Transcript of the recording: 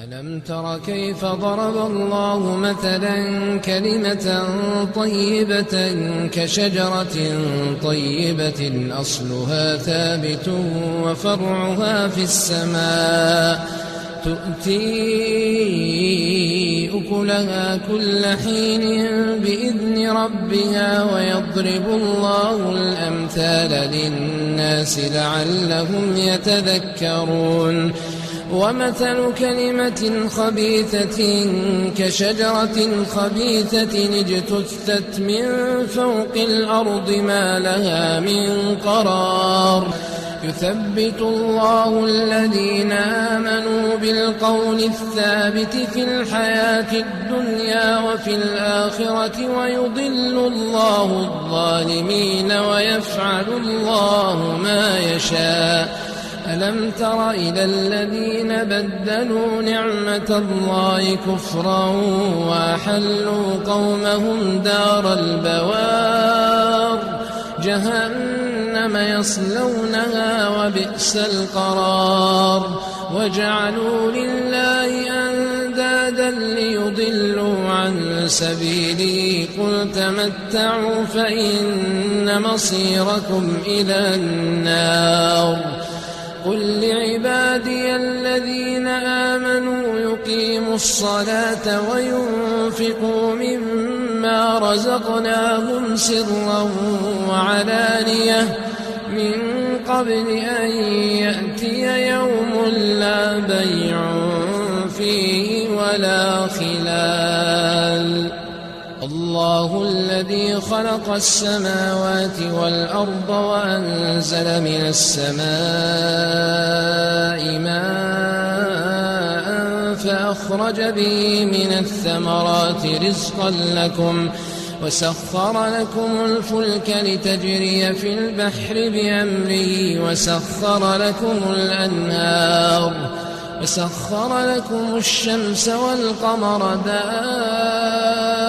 ألم تر كيف ضرب الله مثلا كلمة طيبة كشجرة طيبة أصلها ثابت وفرعها في السماء تؤتي أكلها كل حين بإذن ربها ويضرب الله الأمثال للناس لعلهم يتذكرون ومثل كلمة خبيثة كشجرة خبيثة اجتثت من فوق الأرض ما لها من قرار يثبت الله الذين آمنوا بالقول الثابت في الحياة الدنيا وفي الآخرة ويضل الله الظالمين ويفعل الله ما يشاء ألم تر إلى الذين بدلوا نعمة الله كفرا وأحلوا قومهم دار البوار جهنم يصلونها وبئس القرار وجعلوا لله أندادا ليضلوا عن سبيله قل تمتعوا فإن مصيركم إلى النار قل لعبادي الذين آمنوا يقيموا الصلاة وينفقوا مما رزقناهم سرا وعلانية من قبل أن يأتي يوم لا بيع فيه ولا خلال الله الذي خلق السماوات والأرض وأنزل من السماء ماء فأخرج به من الثمرات رزقا لكم وسخر لكم الفلك لتجري في البحر بأمره وسخر لكم الأنهار وسخر لكم الشمس والقمر دائبين